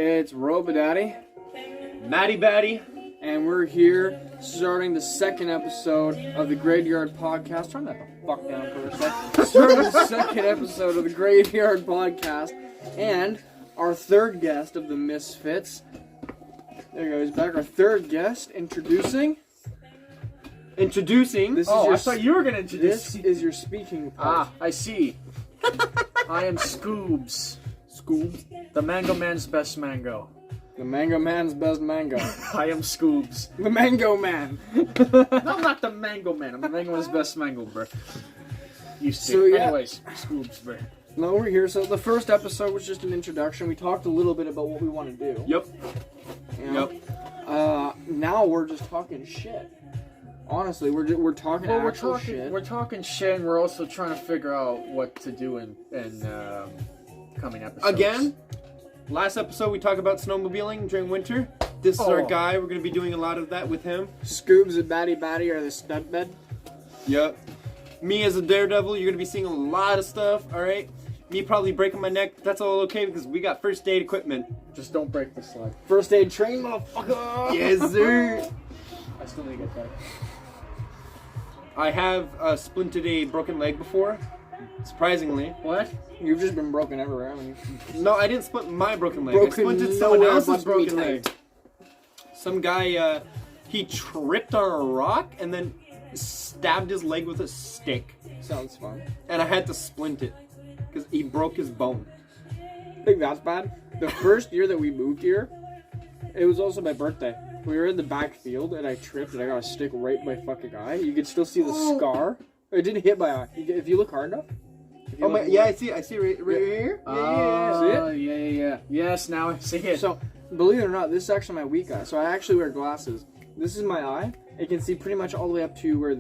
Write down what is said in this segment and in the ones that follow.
It's Robodaddy, Matty Batty, and we're here starting the second episode of the Graveyard Podcast. Turn that the fuck down for a sec. Starting the second episode of the Graveyard Podcast, and our third guest of the Misfits. There he goes, back. Our third guest, introducing. This is I thought you were going to introduce. This is your speaking part. I see. I am Scoobs. Scoobs? The Mango Man's best mango. The Mango Man's best mango. I am Scoobs. The Mango Man. No, I'm not the Mango Man. I'm the Mango Man's best mango, bro. Used to. So, yeah. Anyways, Scoobs, bro. No, we're here. So the first episode was just an introduction. We talked a little bit about what we want to do. Yep. You know? Now we're just talking shit. Honestly, we're talking actual shit. We're talking shit, and we're also trying to figure out what to do in coming episodes. Again, last episode we talked about snowmobiling during winter. This is our guy. We're going to be doing a lot of that with him. Scoobs and Batty are the stud bed. Yep. Me as a daredevil, you're going to be seeing a lot of stuff, alright? Me probably breaking my neck, but that's all okay because we got first aid equipment. Just don't break the slide. First aid train, motherfucker! Yes, sir! I still need to get that. I have splinted a broken leg before, surprisingly. What? You've just been broken everywhere, haven't you? No, I didn't splint my broken leg. Broken I splinted someone nowhere else's but broken me leg. tight. Some guy, he tripped on a rock and then stabbed his leg with a stick. Sounds fun. And I had to splint it because he broke his bone. I think that's bad. The first year that we moved here, it was also my birthday. We were in the back field and I tripped and I got a stick right in my fucking eye. You could still see the scar. It didn't hit my eye. If you look hard enough. Oh my! Yeah, I see right here. See it? Yeah. Yes, now I see it. So, believe it or not, this is actually my weak eye. So I actually wear glasses. This is my eye. It can see pretty much all the way up to where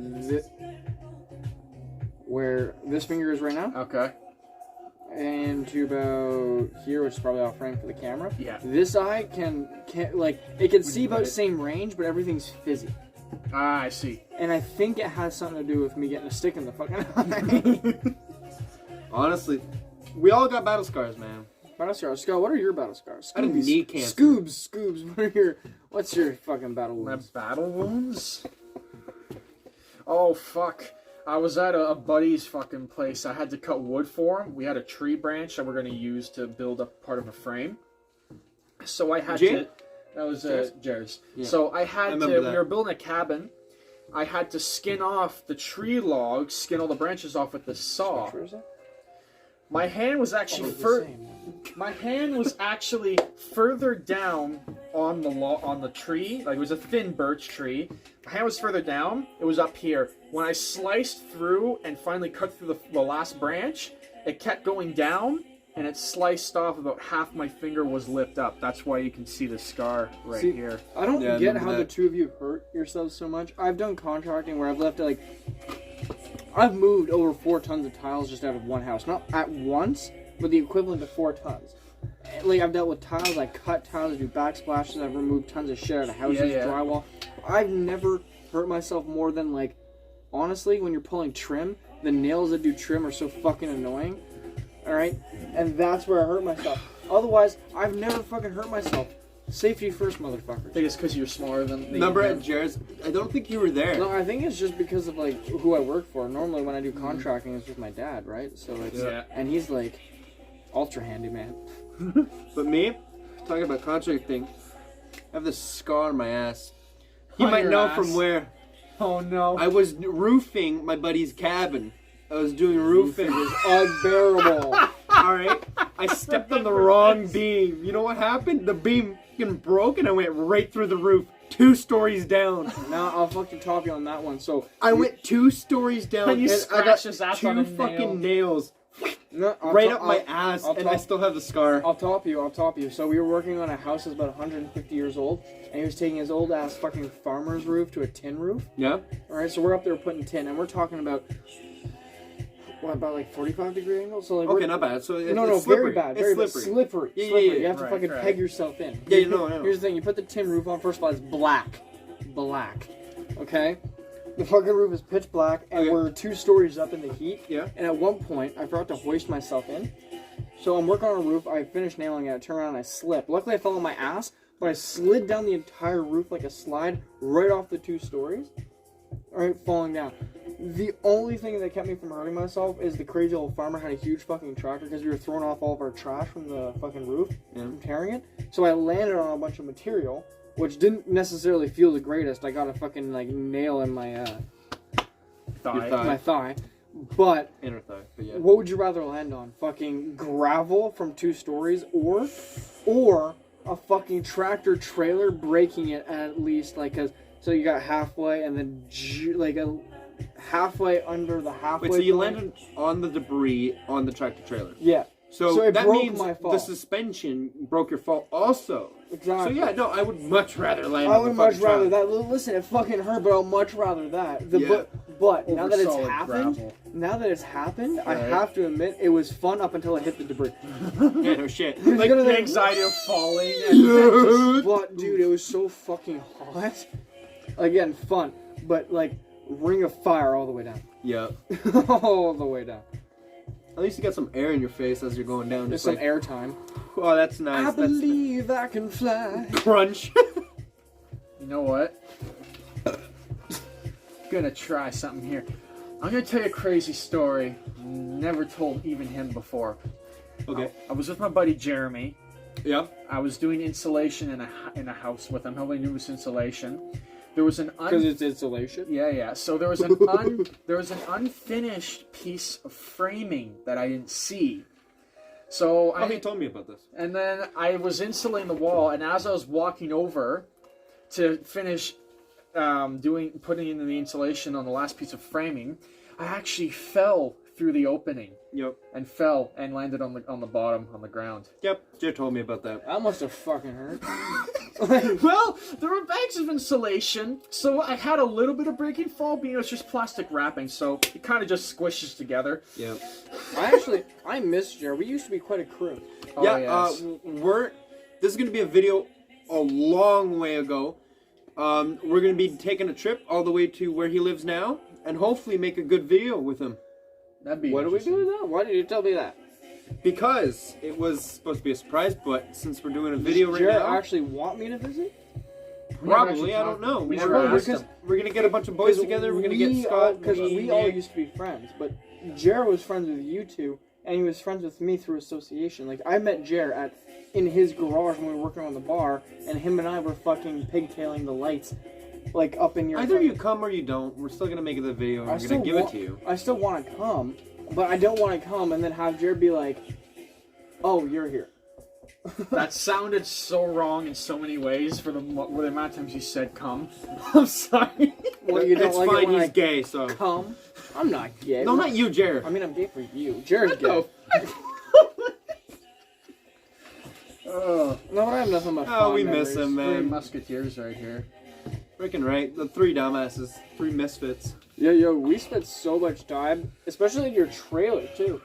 this finger is right now. Okay. And to about here, which is probably off frame for the camera. Yeah. This eye can like it can see about the same range, but everything's fizzy. I see. And I think it has something to do with me getting a stick in the fucking eye. Honestly, we all got battle scars, man. Battle scars. Scott, what are your battle scars? I had knee cancer. Scoobs. What's your fucking battle wounds? My battle wounds? Oh, fuck. I was at a buddy's fucking place. I had to cut wood for him. We had a tree branch that we're going to use to build up part of a frame. So I had to... That was Jared's. Yeah. So I had to... We were building a cabin. I had to skin off the tree logs, skin all the branches off with the saw. My hand was actually further down on the tree. Like, it was a thin birch tree. My hand was further down. It was up here. When I sliced through and finally cut through the last branch, it kept going down, and it sliced off about half my finger was lipped up. That's why you can see the scar here. I don't get how the two of you hurt yourselves so much. I've done contracting where I've left it like... I've moved over 4 tons of tiles just out of one house. Not at once, but the equivalent of 4 tons. Like, I've dealt with tiles, I cut tiles, I do backsplashes, I've removed tons of shit out of houses, drywall. I've never hurt myself more than, like, honestly, when you're pulling trim, the nails that do trim are so fucking annoying. Alright? And that's where I hurt myself. Otherwise, I've never fucking hurt myself. Safety first, motherfuckers. I think it's because you're smaller than me. Number at Jared's, I don't think you were there. No, I think it's just because of, like, who I work for. Normally, when I do contracting, it's with my dad, right? So it's, and he's, like, ultra handy, man. But me, talking about contracting, I have this scar on my ass. You might know from where. Oh, no. I was roofing my buddy's cabin. I was doing roofing. It was unbearable. Alright? I stepped on the wrong beam. You know what happened? The beam broke and I went right through the roof. 2 stories down. Now I'll fucking top you on that one. So I went 2 stories down and I got 2 fucking nails right up my ass, and I still have the scar. I'll top you. So we were working on a house that's about 150 years old, and he was taking his old ass fucking farmer's roof to a tin roof. Yeah. Alright, so we're up there putting tin, and we're talking about about like 45-degree angle? So like okay, not bad. So it's no, slippery. very bad. It's Very slippery. Bad. Slippery. Yeah. You have to fucking peg yourself in. Yeah, no. Here's the thing. You put the tin roof on. First of all, it's black. Okay? The fucking roof is pitch black, and we're 2 stories up in the heat. Yeah. And at one point, I forgot to hoist myself in. So I'm working on a roof. I finished nailing it. I turn around and I slip. Luckily, I fell on my ass, but I slid down the entire roof like a slide right off the 2 stories. Right, falling down. The only thing that kept me from hurting myself is the crazy old farmer had a huge fucking tractor because we were throwing off all of our trash from the fucking roof and tearing it. So I landed on a bunch of material, which didn't necessarily feel the greatest. I got a fucking like nail in my thigh. But Inner thigh, but yeah. What would you rather land on? Fucking gravel from 2 stories, or a fucking tractor trailer breaking it at least like so you got halfway and then like a halfway under the halfway. Wait, so you point. landed on the debris on the tractor trailer? Yeah. So it that broke means my fall. the suspension broke your fall also. Exactly. So yeah, no, I would much rather land. I on would the much fucking rather trailer. that. Listen, it fucking hurt, but I'd much rather that. Yeah. But now Over that it's solid happened, gravel. I have to admit it was fun up until I hit the debris. Yeah, no shit. Like gonna the like- anxiety of falling. And But dude, it was so fucking hot. Again, fun, but like ring of fire all the way down. Yeah. All the way down. At least you got some air in your face as you're going down. There's Just some like, air time. oh, that's nice. I That's believe I can fly. crunch. you know what? Gonna try something here. I'm gonna tell you a crazy story. Never told even him before. Okay. I was with my buddy Jeremy. Yeah. I was doing insulation in a house with him, helping him with insulation. There was an Because it's insulation. yeah. So there was an unfinished piece of framing that I didn't see. So Oh, he told me about this. and then I was insulating the wall, and as I was walking over to finish putting in the insulation on the last piece of framing, I actually fell through the opening Yep. and fell and landed on the bottom on the ground. Yep. Jay told me about that. That must have fucking hurt. Well, there were bags of insulation, so I had a little bit of breaking fall, but it's just plastic wrapping, so it kind of just squishes together. Yep. I miss Jared. We used to be quite a crew. Oh, Yeah. yes. This is gonna be a video a long way ago. We're gonna be taking a trip all the way to where he lives now, and hopefully make a good video with him. That'd be What do we interesting. do with that? Why did you tell me that? Because it was supposed to be a surprise, but since we're doing a video Does right Jared now, actually want me to visit? probably, I don't know. We We're never gonna- asked him. we're gonna get a bunch of boys together. We're gonna get Scott. Because me, we all Nick. used to be friends, but Jared was friends with you two, and he was friends with me through association. Like, I met Jared in his garage when we were working on the bar, and him and I were fucking pigtailing the lights, like, up in your... Either you come or you don't. We're still gonna make the video and we're gonna give it to you. I still want to come, but I don't want to come and then have Jared be like, oh, you're here. That sounded so wrong in so many ways for the amount of times you said come. I'm sorry. Well, you don't It's like fine. it when He's I gay, so come? I'm not gay. no, not you, Jared. I mean, I'm gay for you. Jared's gay. No. Oh, No, but I have nothing but Oh, fond we miss memories. him, three man. musketeers right here. Freaking right. The 3 dumbasses, 3 misfits. Yo, we spent so much time, especially in your trailer too.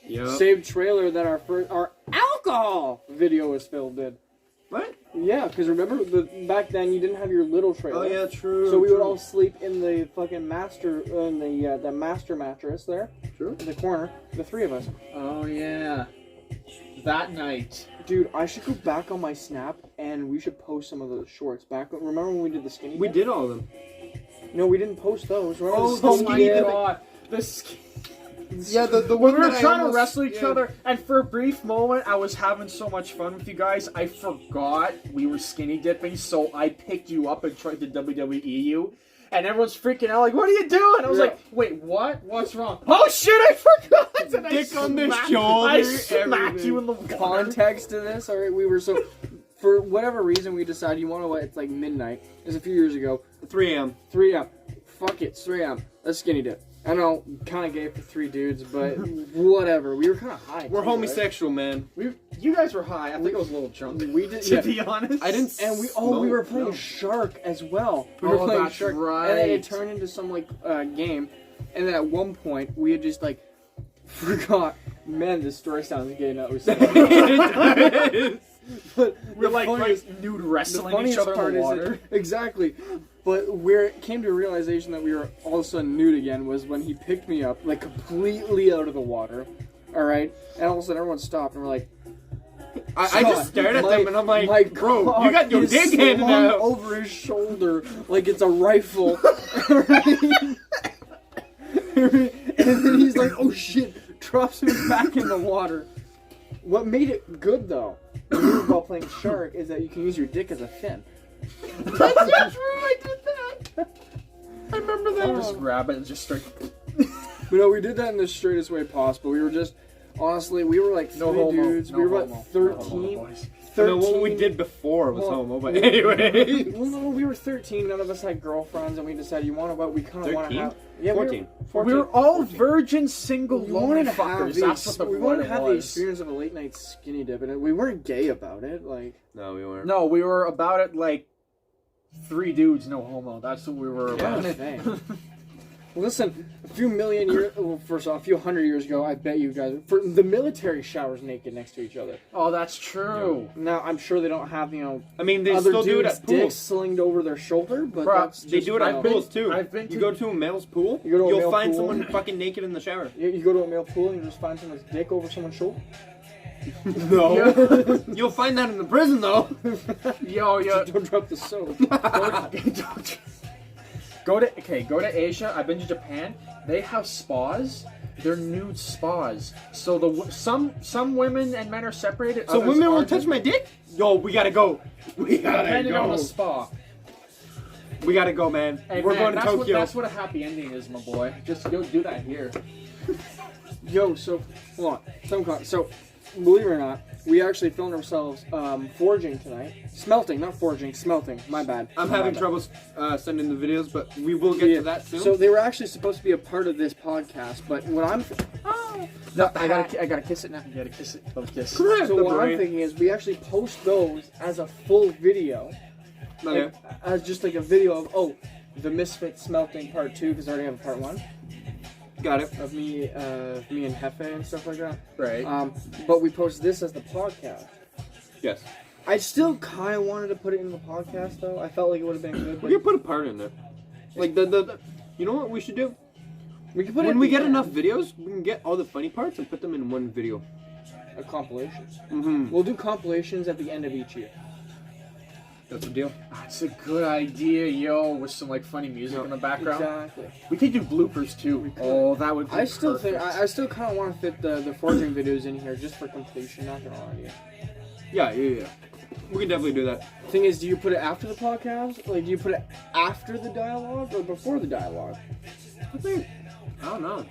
Yep. Same trailer that our alcohol video was filmed in. What? Yeah, because remember back then you didn't have your little trailer. Oh yeah, true. So we would true. all sleep in the fucking master the master mattress there True. in the corner. The 3 of us. Oh yeah. That night. Dude, I should go back on my Snap and we should post some of those shorts. Remember when we did the skinny? We dip? did all of them. No, we didn't post those. Remember Oh, the Oh the skinny my skinny dip? god. The Yeah, the When one we were that I trying to almost- wrestle each yeah. other, and for a brief moment, I was having so much fun with you guys, I forgot we were skinny dipping, so I picked you up and tried to WWE you, and everyone's freaking out like, what are you doing? I was Yeah. like, wait, what? What's wrong? Oh shit, I forgot! And I Dick on the smacked- shoulder, I smacked everything. you in the water. Context to this, alright, we were so for whatever reason we decided, you wanna know what, it's like midnight. It was a few years ago. 3 a.m. 3 a.m. Fuck it, it's 3 a.m. Let's skinny dip. I know, kinda gay for 3 dudes, but whatever. We were kinda high. We're too, right? homosexual, man. You guys were high. I think I was a little drunk. We did, To yeah. be honest. I didn't. And we smoke, were playing no. Shark as well. We Oh, were playing that's Shark, and then it right. turned into some like game. And then at one point we had just like forgot. Man, this story sounds gay now. But We're the like funniest- nude the wrestling each funniest other part in the is water. that, exactly. But where it came to a realization that we were all of a sudden nude again was when he picked me up, like completely out of the water, All right, and all of a sudden everyone stopped and we're like, I just stared at them and I'm like, my bro, cock you got your is dick handed slung out. over his shoulder like it's a rifle. And then he's like, oh shit, drops him back in the water. What made it good though, while playing shark, is that you can use your dick as a fin. That's not true, I did that. I remember that. Just grab it and just straight. But no, we did that in the straightest way possible. We were just, honestly, we were like No three homo. dudes. No We were homo. about No homo, 13. boys. 13. No, what we did before was Well, homo, but anyway. Well, no, we were 13. None of us had girlfriends, and we decided, you want to what? We kind of want to 13? have. Yeah, 14. 14. We were all virgin, single, We lonely wanted to have fuckers. the, That's what the we word wanted to have the was. experience of a late night skinny dip, and we weren't gay about it. Like, No, we weren't. No, we were about it like 3 dudes, no homo. That's what we were about. dang. Listen, a few million years, well, first off, a few hundred years ago, I bet you guys, for the military showers naked next to each other. Oh, that's true. Now, I'm sure they don't have, I mean, they other still do it dudes' at dicks pools. slinged over their shoulder, but Bruh, that's They just, do it at pools too. I've been You to- go to a male's pool, You go to a you'll male find pool. someone fucking naked in the shower. You go to a male pool and you just find someone's dick over someone's shoulder. No. You'll find that in the prison though. Yo, Don't drop the soap. go to Asia. I've been to Japan. They have spas. They're nude spas. So some women and men are separated. So others women will aren't. touch my dick? Yo, we gotta go. We gotta Depending on the go. spa. We gotta go, man. Hey, We're man, going to Tokyo. That's what a happy ending is, my boy. Just go do that here. Yo, so, hold on. So, believe it or not, we actually filmed ourselves forging tonight. Smelting, not forging, smelting. My bad. I'm My having bad. trouble sending the videos, but we will get to that soon. So they were actually supposed to be a part of this podcast, but what I'm No, I gotta kiss it now. You gotta kiss it. Love kiss. so what I'm thinking is we actually post those as a full video, Okay. like, as just like a video of the Misfit Smelting Part 2, because I already have a Part 1 Got it. of me and Hefe and stuff like that. Right. But we post this as the podcast. Yes. I still kind of wanted to put it in the podcast though. I felt like it would have been good. We But can put a part in there. Like the you know what we should do? we can put it When at we the get end. enough videos, we can get all the funny parts and put them in one video. A compilations. Mm-hmm. We'll do compilations at the end of each year. That's the deal. That's a good idea, yo, with some like funny music in the background. Exactly. We could do bloopers too. Oh, that would be I still perfect. think I still kind of want to fit the forging videos in here just for completion. Not gonna lie to you. Yeah. We can definitely do that. Thing is, do you put it after the podcast? Like, do you put it after the dialogue or before the dialogue? I don't know.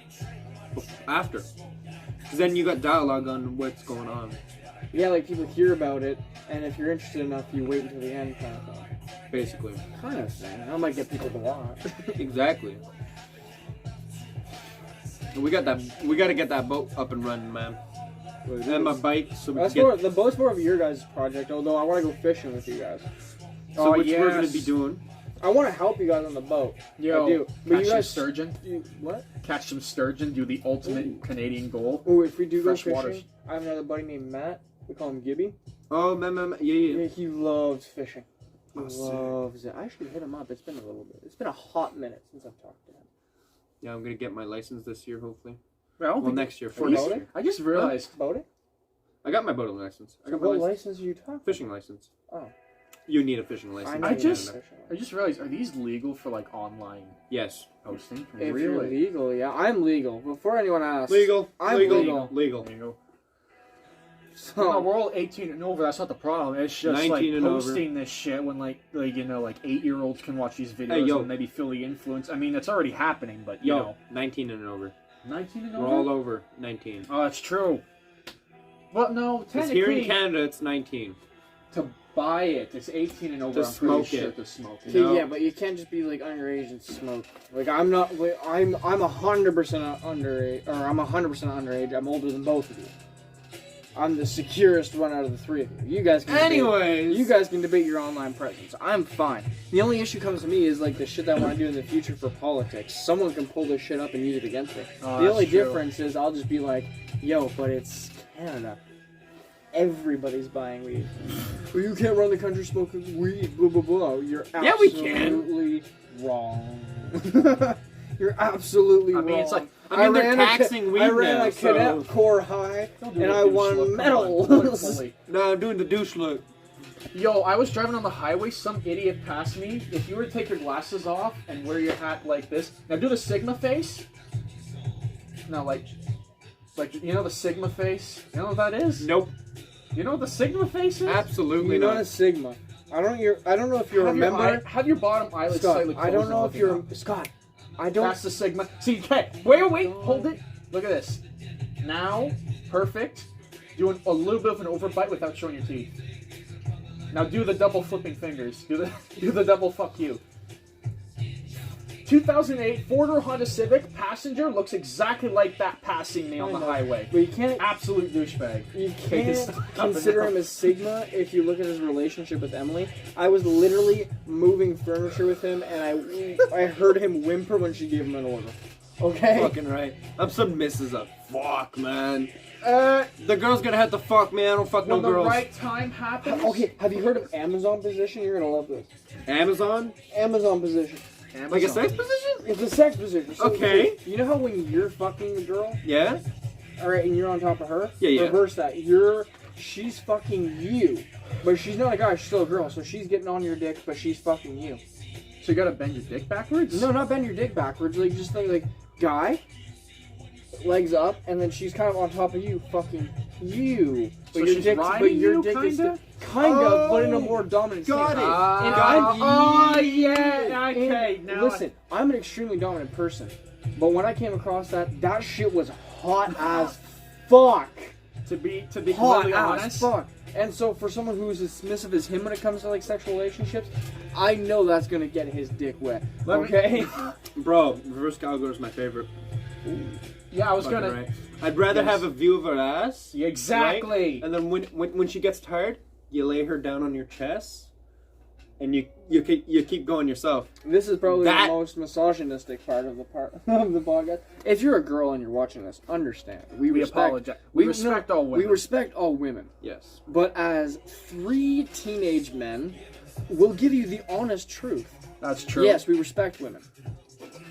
After. 'Cause then you got dialogue on what's going on. Yeah, like people hear about it, and if you're interested enough, you wait until the end, kind of thing. Basically. Kind of thing. I might get people to watch. Exactly. We got that. We got to get that boat up and running, man. And my bike, so we That's can more, get. the boat's more of your guys' project, although I want to go fishing with you guys. So Oh, which we're gonna yes. be doing. I want to help you guys on the boat. Yo, I do. But catch you guys, some sturgeon. what? Catch some sturgeon. Do the ultimate Ooh. Canadian goal. Oh, if we do go Fresh fishing, waters. I have another buddy named Matt. We call him Gibby. Oh man, yeah. Yeah, he loves fishing. He Oh, sick. loves it. I actually hit him up. It's been a little bit. It's been a hot minute since I've talked to him. Yeah, I'm gonna get my license this year, hopefully. Well, Well, next year. For you next boating? year. I just realized. Boating? I got my boating license. I got my What license. license are you talking? Fishing license. Oh, You need a fishing license. know I you just- have a fishing I just realized. Are these legal for like online Yes. posting? If you're legal, yeah, I'm legal. Before anyone asks, Legal. I'm legal. legal. Legal. So, No, we're all 18 and over. That's not the problem. It's just 19 like and over. posting this shit when like 8-year-olds can watch these videos Hey, yo. and maybe feel the influence. I mean, it's already happening, but you Yo, know, 19 and over. 19 and We're over. all over 19. Oh, that's true. But no, Because here in technically, Canada, it's 19. to buy it, it's 18 and over. To I'm pretty smoke sure it. to smoke it. okay, No. yeah, but you can't just be like underage and smoke. Like I'm not. Like, I'm 100% underage, or I'm 100% underage. I'm older than both of you. I'm the securest one out of the three of you. You guys can. Anyways. You guys can debate your online presence. I'm fine. The only issue comes to me is like the shit that I want to do in the future for politics. Someone can pull this shit up and use it against me. Oh, The that's only true. difference is I'll just be like, yo, but it's Canada. Everybody's buying weed. Well, you can't run the country smoking weed, blah, blah, blah. You're Yeah, we can. absolutely wrong. You're absolutely wrong. I mean, it's like I mean, they're taxing weed I ran now, a cadet corps high, and I won medals. No, I'm doing the douche look. Yo, I was driving on the highway, some idiot passed me. If you were to take your glasses off and wear your hat like this, now do the Sigma face. No, like, you know the Sigma face? You know what that is? Nope. You know what the Sigma face is? Absolutely You're not. not a Sigma. I don't know if you remember. Have your bottom eyelid Scott, slightly closed. I don't know if and you're looking up. Scott. I don't. That's the Sigma. See, okay, wait, hold it. Look at this. Now, perfect. Doing a little bit of an overbite without showing your teeth. Now do the double flipping fingers. Do the double fuck you. 2008 four-door Honda Civic passenger looks exactly like that passing me on the highway. But you can't. Absolute douchebag. You can't consider him a Sigma if you look at his relationship with Emily. I was literally moving furniture with him, and I heard him whimper when she gave him an order. Okay. Fucking right. I'm submissive as fuck, man. The girl's gonna have to fuck me. I don't fuck no When the girls. right time happens. Okay. Have you heard of Amazon position? You're gonna love this. Amazon? Amazon position. Amazon. Like a sex position? It's a sex position. So, Okay. You know how when you're fucking a girl, Yeah? alright, and you're on top of her? Yeah. Reverse that. She's fucking you. But she's not a guy, she's still a girl. So she's getting on your dick, but she's fucking you. So you gotta bend your dick backwards? No, not bend your dick backwards. Like, just think, like, guy, legs up, and then she's kind of on top of you, fucking you. So she's riding you, kinda? Kinda, but in a more dominant got stance. it. And Oh, yeah. Okay, and now. listen, I'm an extremely dominant person, but when I came across that shit was hot as fuck. To be Hot completely as honest. fuck. And so for someone who's as submissive as him when it comes to like sexual relationships, I know that's gonna get his dick wet. Okay? Bro, reverse cowgirl is my favorite. Yeah, I was Fucking gonna. right. I'd rather have a view of her ass. Yeah, exactly. Right? And then when she gets tired, you lay her down on your chest, and you keep going yourself. This is probably That- the most misogynistic part of the podcast. If you're a girl and you're watching this, understand. We apologize. We respect all women. We respect all women. Yes. But as 3 teenage men, we'll give you the honest truth. That's true. Yes, we respect women.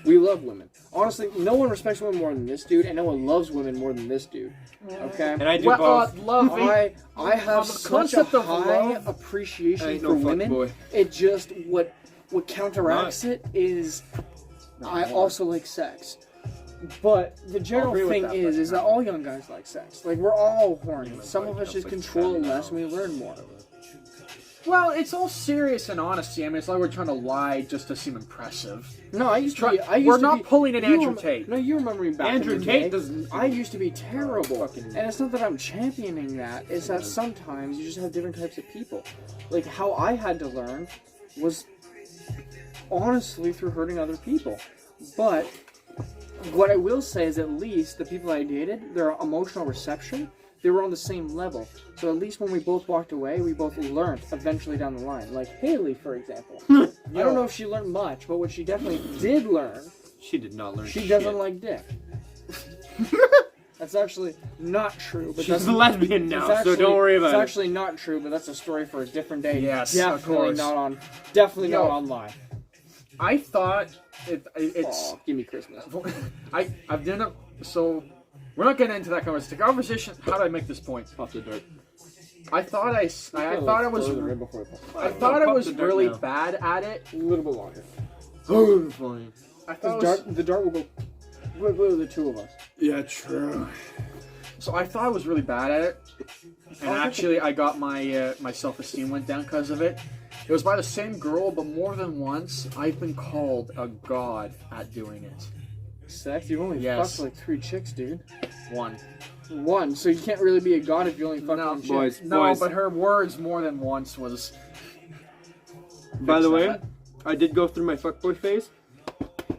We love women. Honestly, no one respects women more than this dude, and no one loves women more than this dude. Okay? And I do both. Love. I have the such a concept of high love- I appreciation ain't for no women. fuckboy. It just what counteracts it is I also like sex. But the general agree with thing that, is but- that all young guys like sex. Like we're all horny. Some of us like just like control it 10 less and we now. learn more. Well, it's all serious and honesty. I mean, it's like we're trying to lie just to seem impressive. No, I used to Try- be. I used we're to not be, pulling an you Andrew rem- Tate. No, you remember me back Andrew in the Tate day. doesn't. I used to be terrible. fucking- And it's not that I'm championing that. It's that sometimes you just have different types of people. Like how I had to learn was honestly through hurting other people. But what I will say is at least the people I dated, their emotional reception, they were on the same level. So at least when we both walked away, we both learned eventually down the line. Like Haley, for example. I don't know if she learned much, but what she definitely did learn, She did not learn. she shit. doesn't like dick. That's actually not true. But She's that's a lesbian it's now, so actually- don't worry about It's it. actually not true, but that's a story for a different day. Yes, of definitely course. not on. Definitely Yo. not online. I thought it's. Aw, give me Christmas. I've done it. So we're not getting into that conversation. How do I make this point? Off the dirt. I thought I thought I was. I thought I Pop was the dirt really now. bad at it. A little bit longer. Oh, fine. I thought The dart will go. With the two of us. Yeah, true. So I thought I was really bad at it, and actually I got my my self-esteem went down because of it. It was by the same girl, but more than once I've been called a god at doing it. Sex? You've only Yes. fucked like 3 chicks, dude. One. So you can't really be a god if you only fuck No, one chick. boys. No, but her words more than once was. By the way, that. I did go through my fuckboy phase.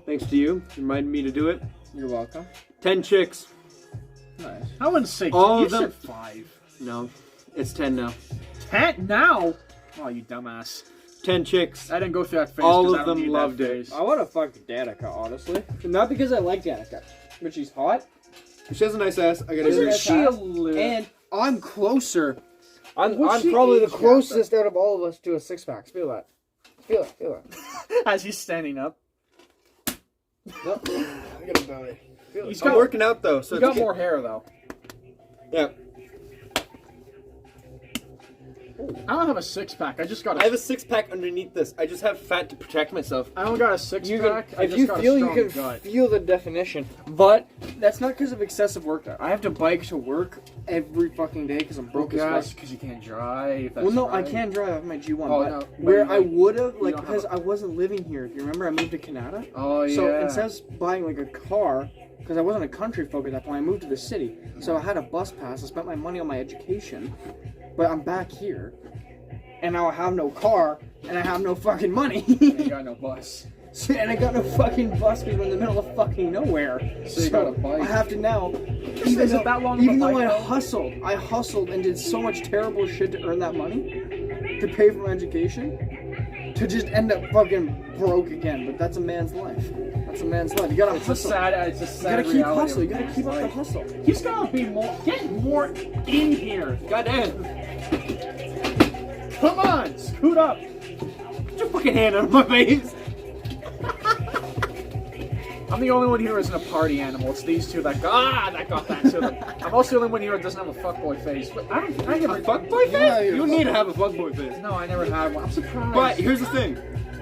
Thanks to you. Reminded me to do it. You're welcome. 10 chicks. Nice. I wouldn't say All you of them- said 5. No, it's 10 now. 10 now? Oh, you dumbass. 10 chicks. I didn't go through that phase. All 'cause of I don't them need loved that it. phase. I want to fuck Danica, honestly. Not because I like Danica, but she's hot. She has a nice ass. I gotta Isn't agree. she a And I'm closer. I'm What's she probably the age gap, closest out of all of us to a 6-pack. Feel that. Feel it. Feel it. As he's standing up. No, I got a belly. I'm working out though, so You got more hair though. Yeah. I don't have a six pack. I just got. I have a 6-pack underneath this. I just have fat to protect myself. I don't got a six pack. I If just you got feel, a you strong can gut. feel the definition. But that's not because of excessive work. I have to bike to work every fucking day because I'm broke as Yes, fuck. because you can't drive. That's Well, no, right. I can drive. I have my G1. Oh, but no, but where you I would have, you like, don't have because I wasn't living here. If you remember, I moved to Canada. Oh yeah. So instead of buying like a car, because I wasn't a country folk at that point, I moved to the city. So I had a bus pass. I spent my money on my education, but I'm back here, and now I have no car, and I have no fucking money. You got no bus. And I got no fucking bus because we're in the middle of fucking nowhere. So you got a bike. I have to now. Is it that long of a Even though bike, I though? hustled and did so much terrible shit to earn that money, to pay for my education, to just end up fucking broke again. But that's a man's life. That's a man's life. You gotta It's a hustle. sad. It's a You sad gotta keep reality hustle. of You gotta man's keep up the life. hustle. He's gotta be more. Get more in here. Goddamn. Come on, scoot up. Put your fucking hand on my face. I'm the only one here who isn't a party animal. It's these two that got that to them. I'm also the only one here who doesn't have a fuckboy face. But I never. A fuckboy face? You need to have a fuckboy face. No, I never had one. I'm surprised. But here's the thing.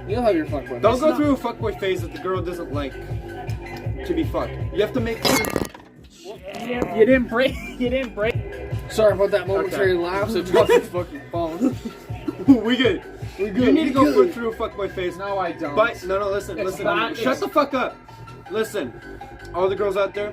You'll have your fuckboy. Don't go through a fuckboy phase that the girl doesn't like to be fucked. You have to make sure. You didn't break. You didn't break. Sorry about that momentary lapse. I dropped the fucking phone. We good. We're good. You need to we're go good. through a fuckboy phase. No, I don't. But no, listen. It's bad, Shut it's- the fuck up. Listen, all the girls out there.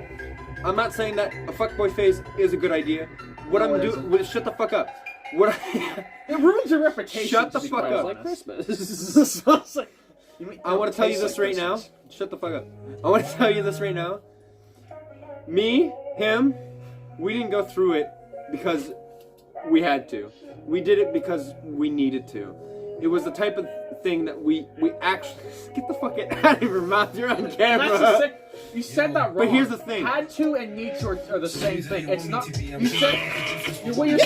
I'm not saying that a fuckboy phase is a good idea. What No, I'm it doing, isn't. shut the fuck up. What I, It ruins your reputation. Shut the to be fuck quite up. Like honest. Christmas. It's like- you mean- I want to tell you tastes this like right now. Christmas. Shut the fuck up. I want to tell you this right now. Me, him, we didn't go through it because we had to. We did it because we needed to. It was the type of thing that we actually get the fuck out of your mouth. You're on camera. That's a sick. You said that wrong. But here's the thing. Had to and need to are the same thing. It's not. You said. What you're,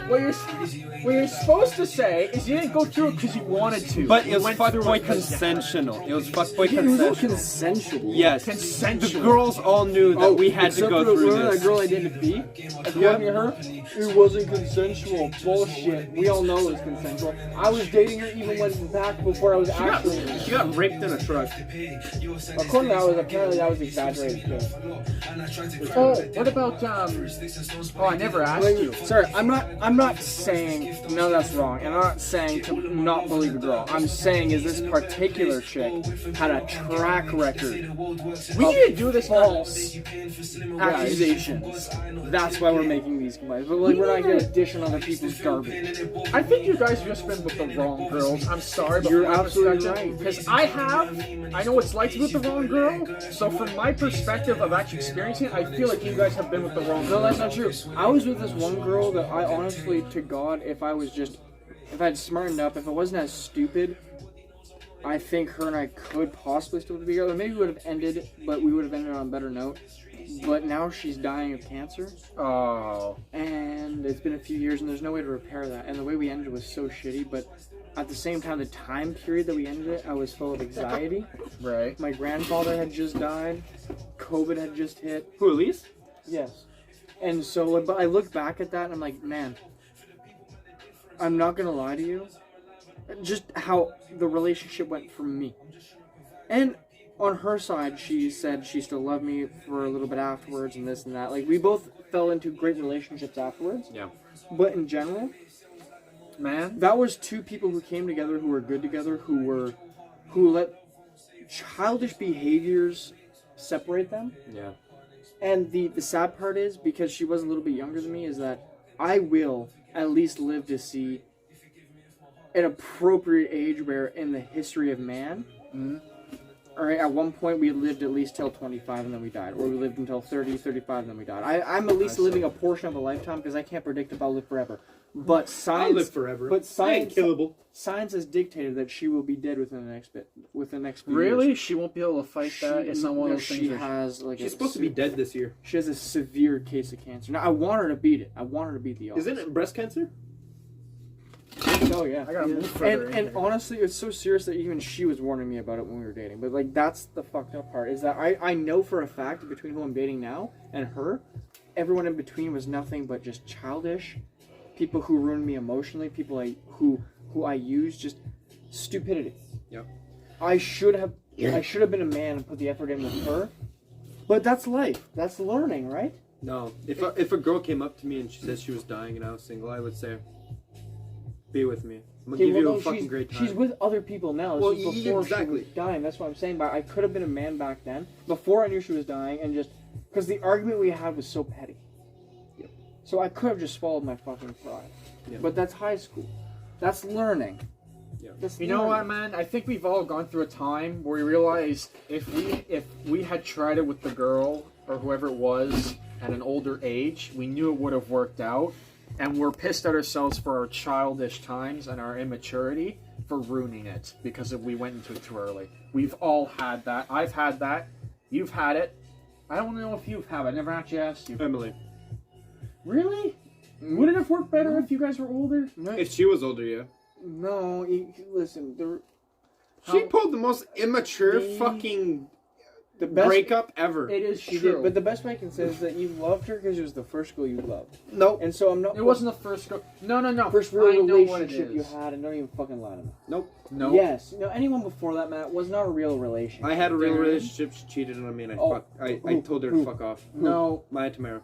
what you're supposed to say is you didn't go through it because you wanted to. But You it was went through fuckboy it 'cause- consensual. It was fuckboy It was all consensual. consensual. Yes. Consensual. The girls all knew that we had to except go for through remember this. that girl I dated B? According to her, it wasn't consensual. Bullshit. We all know it was consensual. I was dating her even when back before I was actually. She got raped in a truck. According to that, apparently that was exaggerated too. Oh, what about Oh, I never asked you. Sorry, I'm not saying none of that's wrong, and I'm not saying to not believe a girl. I'm saying is this particular chick had a track record We need to do this false accusations. That's why we're making these complaints. But like, we're not gonna dish on other people's garbage. I think you guys just been with the wrong girls. I'm sorry, but You're from my absolutely perspective- right. Because I know what it's like to be with the wrong girl. So from my perspective of actually experiencing it, I feel like you guys have been with the wrong girl. No, that's not true. I was with this one girl that I honestly, to God, if I'd smartened up, if I wasn't as stupid, I think her and I could possibly still be together. Maybe we would have ended, but we would have ended on a better note. But now she's dying of cancer, Oh. and it's been a few years, and there's no way to repair that. And the way we ended was so shitty, but at the same time, the time period that we ended it, I was full of anxiety. Right. My grandfather had just died. COVID had just hit. Who, Elise? Yes. And so, but I look back at that and I'm like, man, I'm not gonna lie to you. Just how the relationship went for me. And on her side, she said she still loved me for a little bit afterwards and this and that. Like, we both fell into great relationships afterwards. Yeah. But in general, Man. that was two people who came together, who were good together, who let childish behaviors separate them. Yeah. And the sad part is, because she was a little bit younger than me, is that I will at least live to see an appropriate age where in the history of man, alright, at one point we lived at least till 25 and then we died. Or we lived until 30, 35 and then we died. I'm at least living a portion of a lifetime because I can't predict if I'll live forever. But science... I'll live forever. But science... I ain't killable. Science has dictated that she will be dead within the next few Really? years. She won't be able to fight that? It's not one of those things She where has like She's supposed to be dead this year. She has a severe case of cancer. Now I want her to beat it. I want her to beat the odds. Isn't it breast cancer? Oh yeah. I gotta move further. And honestly, it's so serious that even she was warning me about it when we were dating. But like, that's the fucked up part, is that I know for a fact between who I'm dating now and her, everyone in between was nothing but just childish, people who ruined me emotionally, people who I used, just stupidity. Yep. I should have been a man and put the effort in with her. But that's life. That's learning, right? No. If a girl came up to me and she said she was dying and I was single, I would say, be with me. I'm gonna give you a fucking great time. She's with other people now. This was before she was dying. That's what I'm saying. But I could have been a man back then, before I knew she was dying, and just because the argument we had was so petty. Yep. So I could have just swallowed my fucking pride. Yep. But that's high school. That's learning. Yeah. That's You know what, man? I think we've all gone through a time where we realized if we had tried it with the girl or whoever it was at an older age, we knew it would have worked out. And we're pissed at ourselves for our childish times and our immaturity for ruining it because we went into it too early. We've all had that. I've had that. You've had it. I don't know if you've had it. I never actually asked you. Emily. Really? Would it have worked better if you guys were older? If she was older, yeah. No, listen. She pulled the most immature fucking breakup ever. It is She true. did, but the best way I can say is that you loved her because it was the first girl you loved. Nope. And so I'm not. It wasn't the first girl. No. First real I know what it relationship you is. had, and don't even fucking lie to me. Nope. No. Yes. Anyone before that, Matt, was not a real relationship. I had a real Darren? relationship. She cheated on me, and I Who? told her Who? to fuck off. No. Maya Tamara.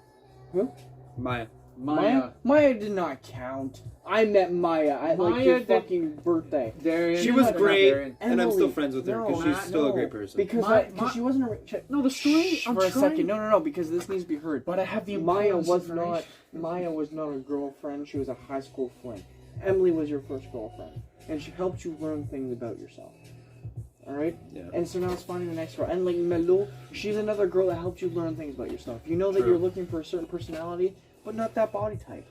Who? Maya. Maya did not count. I met Maya at like your fucking birthday. Darian, She was great, Darian. and I'm still Emily, friends with her no, because she's Matt, still a no. great person. Because My- she wasn't a. No, the story. Shh, I'm for a trying. second. No, because this needs to be heard. But I have the Maya importance was information. Maya was not a girlfriend. She was a high school friend. Emily was your first girlfriend, and she helped you learn things about yourself. All right. Yeah. And so now it's finding the next girl. And like Melo, she's another girl that helped you learn things about yourself. You know that True. you're looking for a certain personality, but not that body type.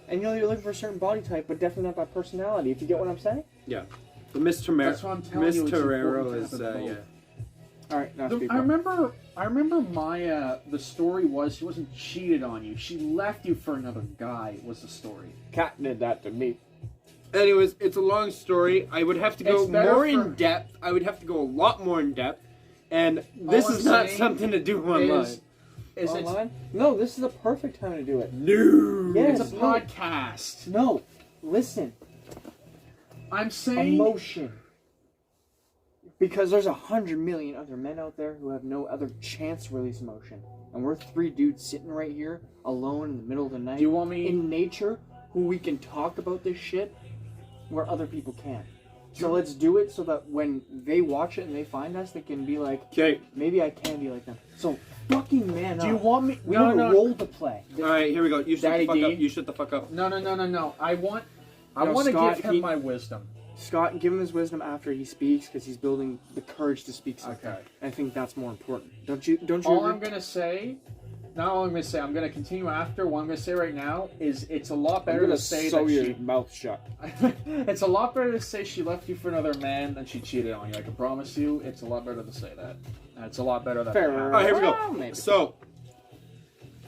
And you know you're looking for a certain body type, but definitely not that personality. If you get what I'm saying. Yeah. But Miss Tamara. That's what I'm telling Miss you, it's Torero important is to have both. yeah. All right. Now speak I up. remember Maya. The story was she wasn't cheated on you. She left you for another guy. Was the story? Kat did that to me. Anyways, it's a long story. I would have to go It's better more for- in depth. I would have to go a lot more in depth. And this All is I'm not saying something to do online. Is it? Online? No, this is the perfect time to do it. No. Yes. It's a podcast. No, listen. I'm saying. Emotion. Because there's 100 million other men out there who have no other chance to release emotion. And we're three dudes sitting right here, alone in the middle of the night. Do you want me? in nature, who we can talk about this shit where other people can't. So let's do it so that when they watch it and they find us, they can be like, Okay. maybe I can be like them. So fucking man up. Do you want me? We No, have a no. role to play. All right, here we go. You shut Daddy the fuck D. up. You shut the fuck up. No. I want No, to Scott, give him my wisdom. Scott, give him his wisdom after he speaks because he's building the courage to speak something. Okay. I think that's more important. Don't you All agree? I'm gonna say, not all I'm gonna say. I'm gonna continue after. What I'm gonna say right now is it's a lot better to say that she. mouth shut. It's a lot better to say she left you for another man than she cheated on you. I can promise you, it's a lot better to say that. And it's a lot better that. Fair. that All happened. right, here we Well, go. maybe. So,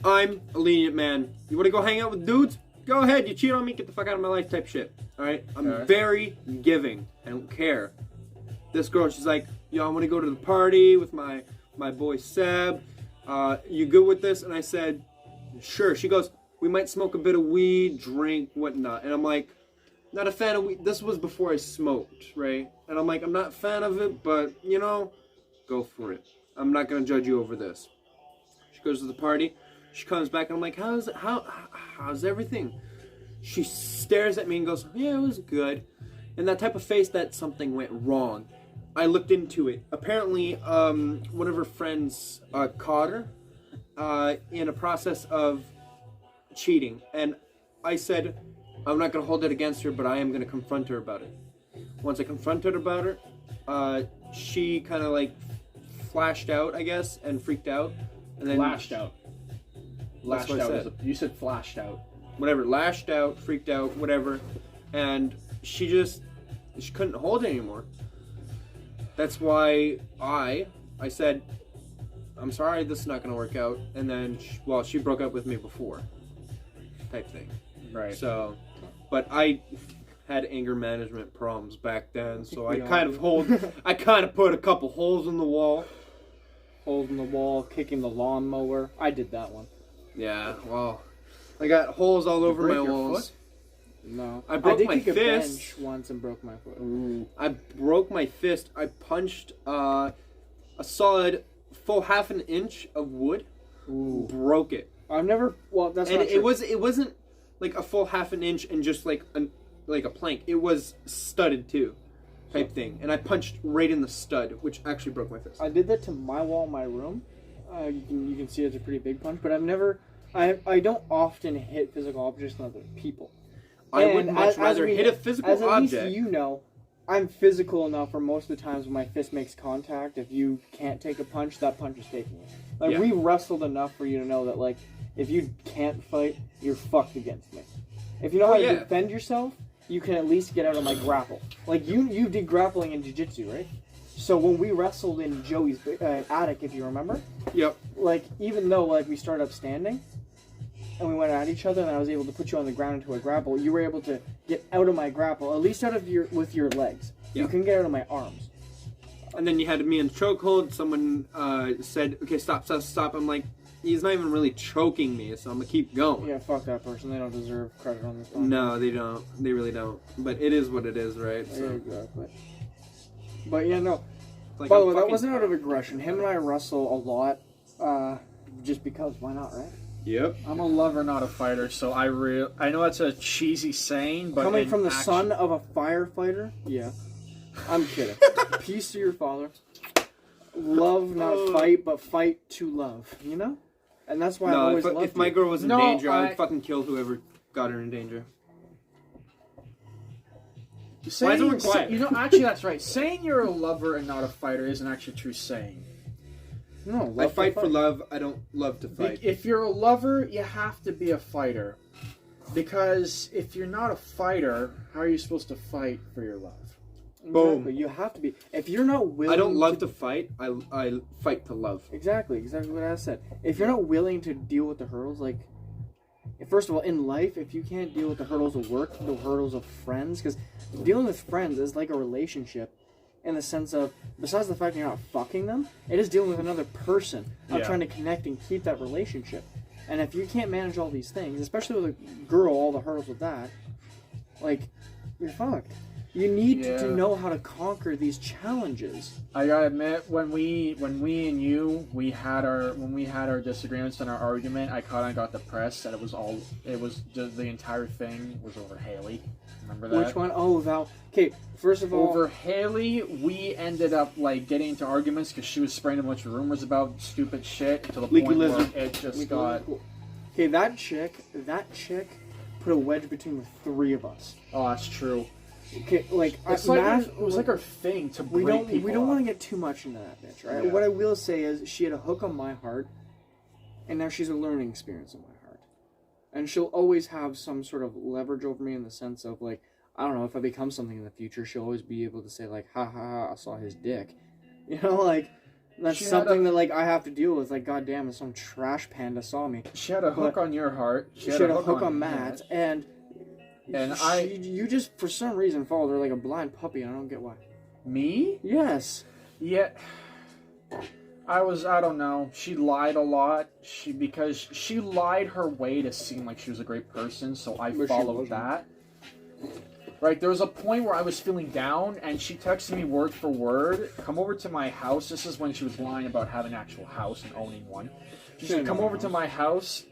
I'm a lenient man. You want to go hang out with dudes? Go ahead. You cheat on me, get the fuck out of my life type shit. All right? I'm Okay. very giving. I don't care. This girl, she's like, yo, I want to go to the party with my boy Seb. You good with this? And I said, sure. She goes, we might smoke a bit of weed, drink, whatnot. And I'm like, not a fan of weed. This was before I smoked, right? And I'm like, I'm not a fan of it, but, you know, go for it. I'm not going to judge you over this. She goes to the party. She comes back, and I'm like, how's everything? She stares at me and goes, yeah, it was good. And that type of face that something went wrong. I looked into it. Apparently, one of her friends caught her in a process of cheating. And I said, I'm not going to hold it against her, but I am going to confront her about it. Once I confronted her about it, she kind of like flashed out, I guess, and freaked out. And then Lashed out. That's Lashed what I out. said. You said flashed out. Whatever, lashed out, freaked out, whatever. And she couldn't hold it anymore. That's why I said, I'm sorry, this is not going to work out. And then, she broke up with me before, type thing. Right. So, but I had anger management problems back then, so I We all kind do. of put a couple holes in the wall. Holes in the wall, kicking the lawnmower. I did that one. Yeah, well, I got holes all over my break your walls. foot? No. I broke did my kick a fist. bench once and broke my foot. Ooh. I broke my fist. I punched a solid full half an inch of wood. Ooh. Broke it. I've never. Well, that's And not true. it wasn't like a full half an inch and just like a plank. It was studded too, type thing. And I punched right in the stud, which actually broke my fist. I did that to my wall in my room. You can see it's a pretty big punch, but I've never. I don't often hit physical objects on other people. I would And much rather hit a physical as at object. least you know, I'm physical enough where most of the times when my fist makes contact, if you can't take a punch, that punch is taking it. Like, Yeah. we wrestled enough for you to know that, like, if you can't fight, you're fucked against me. If you know how to yeah. defend yourself, you can at least get out of my grapple. Like, you did grappling in jiu-jitsu, right? So when we wrestled in Joey's attic, if you remember, Yep. like, even though, like, we started up standing, and we went at each other, and I was able to put you on the ground into a grapple, you were able to get out of my grapple, at least out of with your legs. Yeah. You couldn't get out of my arms. And then you had me in chokehold. Someone said, "Okay, stop." I'm like, he's not even really choking me, so I'm gonna keep going. Yeah, fuck that person. They don't deserve credit on this one. No, they don't. They really don't. But it is what it is, right? Yeah, So, exactly. But yeah, no. like, By the I'm way, that fucking- wasn't out of aggression. Him and I wrestle a lot, just because. Why not, right? Yep. I'm a lover, not a fighter, so I know that's a cheesy saying, but Coming in from the action- son of a firefighter, yeah. I'm kidding. Peace to your father. Love, not fight, but fight to love. You know? And that's why I've No, always loved if my you. girl was in No, danger, I I- would fucking kill whoever got her in danger. Saying, Why is everyone quiet? You know, actually, that's right. Saying you're a lover and not a fighter isn't actually a true saying. No, love I to fight for love. I don't love to fight. If you're a lover, you have to be a fighter. Because if you're not a fighter, how are you supposed to fight for your love? Boom. Exactly. You have to be. If you're not willing, I don't love to fight. I fight to love. Exactly what I said. If you're not willing to deal with the hurdles, like, first of all, in life, if you can't deal with the hurdles of work, the hurdles of friends, because dealing with friends is like a relationship, in the sense of, besides the fact you're not fucking them, it is dealing with another person, of Yeah. trying to connect and keep that relationship. And if you can't manage all these things, especially with a girl, all the hurdles with that, like, you're fucked. You need Yeah. to know how to conquer these challenges. I gotta admit, when we and you had our disagreements and our argument, I kind of got depressed that it was just the entire thing was over Haley. Remember that? Which one? Oh, Val. Okay, first of all, Over Haley, we ended up like getting into arguments because she was spreading a bunch of rumors about stupid shit to the Leaky point lizard. where it just got. Okay, that chick put a wedge between the three of us. Oh, that's true. Okay, like It's like it was like our thing to break we people don't want to up. get too much into that bitch, right? Yeah. What I will say is she had a hook on my heart, and now she's a learning experience in my heart, and she'll always have some sort of leverage over me in the sense of, like, I don't know, if I become something in the future, she'll always be able to say, like, ha ha ha, I saw his dick, you know, like. That's She had something a- that, like, I have to deal with. Like, goddamn, some trash panda saw me. She had a hook But- on your heart. She had a hook on Matt's, and you just, for some reason, followed her like a blind puppy, and I don't get why. Me? Yes. Yeah. I don't know. She lied a lot. Because she lied her way to seem like she was a great person, so I But she followed wasn't. that. Right, there was a point where I was feeling down, and she texted me word for word, come over to my house. This is when she was lying about having an actual house and owning one. She said, come over to my house,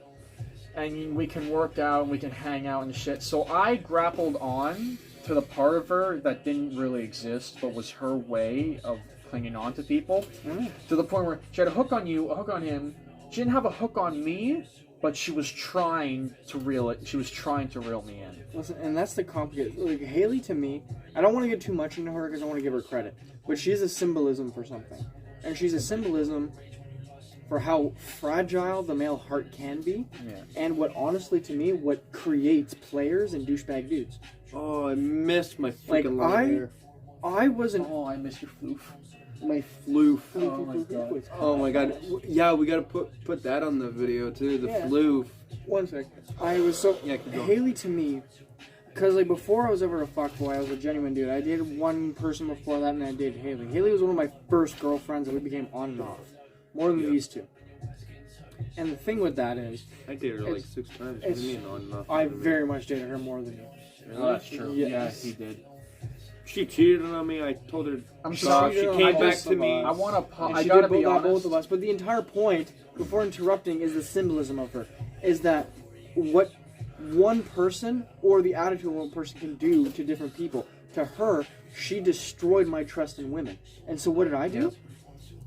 and we can work out, and we can hang out and shit. So I grappled on to the part of her that didn't really exist, but was her way of clinging on to people. To the point where she had a hook on you, a hook on him. She didn't have a hook on me, but she was trying to reel it. She was trying to reel me in. Listen, and that's the complicated. Like, Haley, to me, I don't want to get too much into her because I want to give her credit, but she's a symbolism for something, and she's a symbolism for how fragile the male heart can be, Yeah. and what, honestly, to me, what creates players and douchebag dudes. Oh, I missed my Like, freaking long hair. I wasn't Oh, I miss your floof. My floof. Oh my god. Oh my god. Yeah, we gotta put that on the video too. The Yeah. floof. One sec. I was so Yeah, keep going. Haley, to me, Because, like, before I was ever a fuckboy, I was a genuine dude. I dated one person before that, and then I dated Haley. Haley was one of my first girlfriends, and we became on and off. More than these two. And the thing with that is... I dated her like 6 times. What do you mean on and off? I very much dated her more than you. Oh, that's true. Yes. Yeah, he did. She cheated on me. I told her. I'm She sorry. cheated She on came back both to of me. us. I want to. And I she gotta did be both, honest. both of us. But the entire point, before interrupting, is the symbolism of her. Is that what one person or the attitude of one person can do to different people. To her, she destroyed my trust in women. And so what did I do?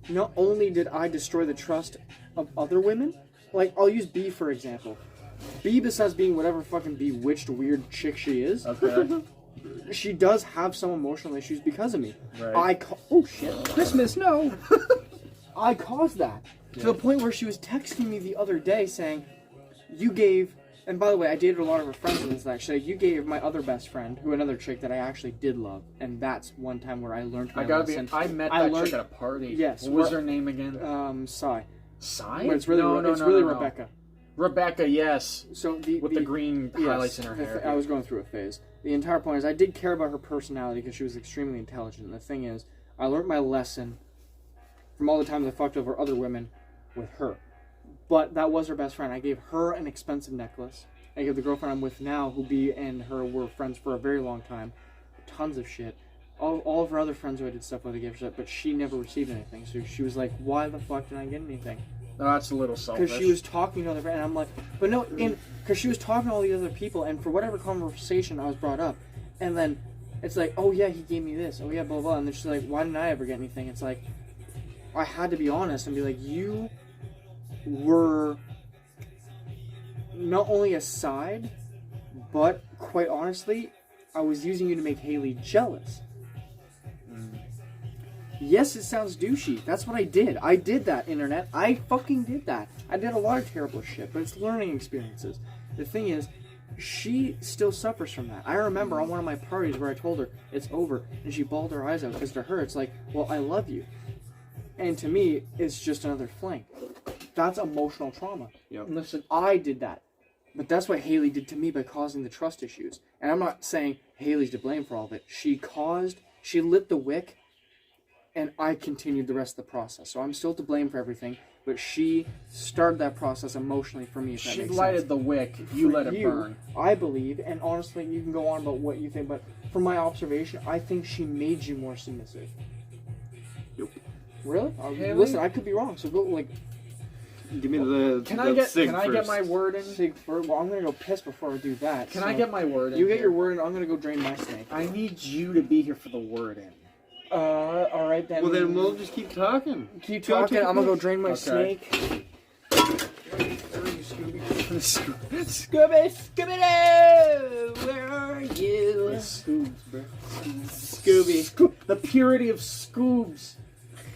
Not only did I destroy the trust of other women, like, I'll use B for example. B, besides being whatever fucking bewitched weird chick she is, Okay. she does have some emotional issues because of me. Right. Oh shit. Christmas, no! I caused that. To the point where she was texting me the other day saying, you gave... And by the way, I dated a lot of her friends in this actually. You gave my other best friend, who another chick that I actually did love, and that's one time where I learned my lesson. I met that chick at a party. Yes. What was her name again? Sai. Sai? But it's really, no. Rebecca. Rebecca, yes. So With the green highlights in her hair. I was going through a phase. The entire point is I did care about her personality because she was extremely intelligent. And the thing is, I learned my lesson from all the times I fucked over other women with her. But that was her best friend. I gave her an expensive necklace. I gave the girlfriend I'm with now, who B and her were friends for a very long time, tons of shit. All of her other friends who I did stuff with, I gave her shit, but she never received anything. So she was like, why the fuck did I get anything? No, that's a little selfish. Because she was talking to other friends, and I'm like, but no, because she was talking to all these other people, and for whatever conversation I was brought up, and then it's like, oh yeah, he gave me this, oh yeah, blah blah, and then she's like, why didn't I ever get anything? It's like, I had to be honest and be like, you were not only a side, but quite honestly, I was using you to make Haley jealous. Yes, it sounds douchey. That's what I did. I did that, internet. I fucking did that. I did a lot of terrible shit, but it's learning experiences. The thing is, she still suffers from that. I remember on one of my parties where I told her it's over, and she bawled her eyes out because to her it's like, well, I love you. And to me, it's just another fling. That's emotional trauma. Yep. Listen, I did that. But that's what Haley did to me by causing the trust issues. And I'm not saying Haley's to blame for all of it. She lit the wick, and I continued the rest of the process. So I'm still to blame for everything, but she started that process emotionally for me, if that She makes sense. lighted the wick, you let it burn. I believe, and honestly, you can go on about what you think, but from my observation, I think she made you more submissive. Yep. Really? Haley? Listen, I could be wrong, so go, like... Give me the Can I get first. my word in? Well, I'm gonna go piss before I do that. Can I get my word in? You get here? your word in, I'm gonna go drain my snake. I need you to be here for the word in. Alright then. Well, then we'll just keep talking. Keep talking, I'm gonna go drain my Okay. snake. Scooby-Doo, where are you? Scoobs, bro. Scooby. The purity of Scoobs.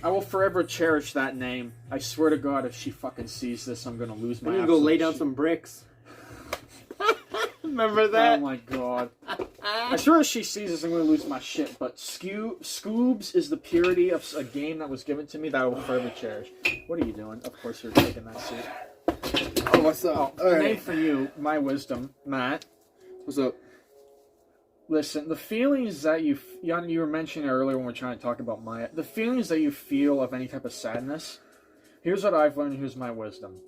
I will forever cherish that name. I swear to God, if she fucking sees this, I'm gonna lose my. I'm gonna go lay absolute down shit. some bricks. Remember that? Oh my God. I swear if she sees this, I'm gonna lose my shit. But Scoobs is the purity of a game that was given to me that I will forever cherish. What are you doing? Of course you're taking that seat. Oh, what's up? Oh, name for you, my wisdom, Matt. What's up? Listen, the feelings that you were mentioning earlier when we were trying to talk about Maya, the feelings that you feel of any type of sadness, here's what I've learned, here's my wisdom.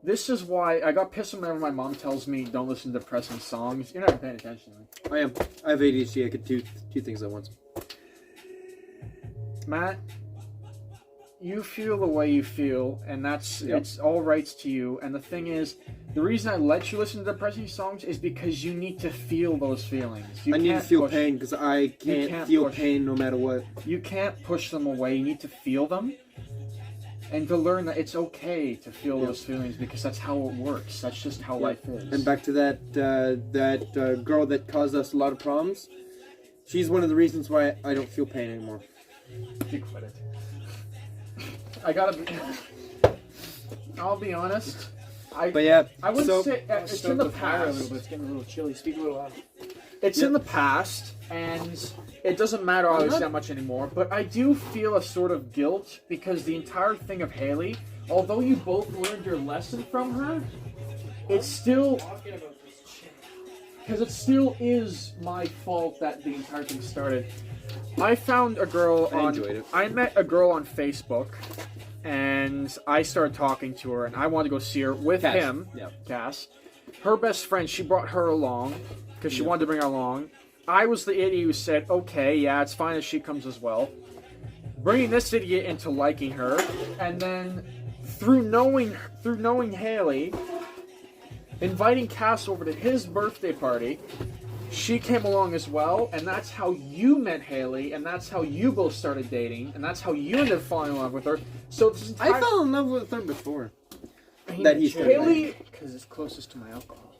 This is why I got pissed whenever my mom tells me don't listen to depressing songs. You're not even paying attention to me. I am. I have ADHD. I could do two things at once. Matt, you feel the way you feel, and it's all rights to you. And the thing is, the reason I let you listen to depressing songs is because you need to feel those feelings. I need to feel pain because I can't feel pain no matter what. You can't push them away. You need to feel them. And to learn that it's okay to feel those feelings because that's how it works. That's just how life is. And back to that girl that caused us a lot of problems. She's one of the reasons why I don't feel pain anymore. You quit it. I'll be honest. But yeah, I would so, say it's in the past. It's getting a little chilly. Speak a little louder. It's in the past, and it doesn't matter obviously that much anymore, but I do feel a sort of guilt because the entire thing of Haley, although you both learned your lesson from her, it's still... because it still is my fault that the entire thing started. I found a girl I met a girl on Facebook, and I started talking to her, and I wanted to go see her with him, Cass. Her best friend, she brought her along, because she wanted to bring her along. I was the idiot who said, okay, yeah, it's fine if she comes as well. Bringing this idiot into liking her, and then through knowing Haley, inviting Cass over to his birthday party, she came along as well, and that's how you met Haley, and that's how you both started dating, and that's how you ended up falling in love with her. So this entire... I fell in love with her before. That he's Haley, because it's closest to my alcohol.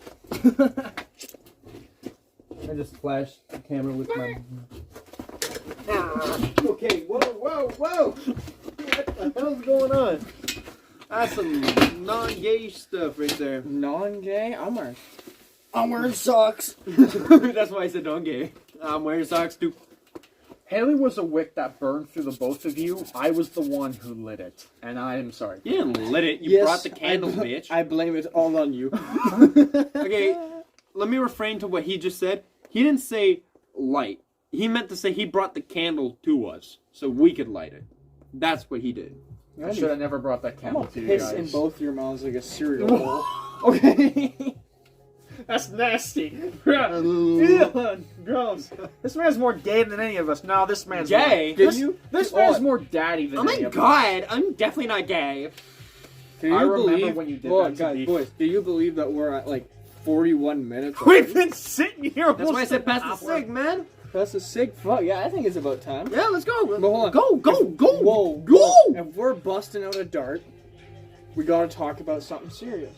I just flashed the camera with my... Okay, whoa! What the hell's going on? That's some non-gay stuff right there. Non-gay? I'm wearing socks. That's why I said non-gay. I'm wearing socks too. Haley was a wick that burned through the both of you. I was the one who lit it, and I am sorry. You didn't lit it. You brought the candle, bitch. I blame it all on you. Okay, let me refrain to what he just said. He didn't say light. He meant to say he brought the candle to us so we could light it. That's what he did. I should have never brought that candle to you guys. Piss in both your mouths like a cereal bowl. Okay. That's nasty. Ew, gross. This man's more gay than any of us. No, this man's gay. This man's more daddy than any of us. Oh my god, I'm definitely not gay. I remember when you did that. Guys, boys, do you believe that we're at like 41 minutes? We've been sitting here. That's why I said pass the cig, man. That's a cig. Fuck yeah, I think it's about time. Yeah, let's go. But hold on. Go. Whoa. If we're busting out a dart, we gotta talk about something serious.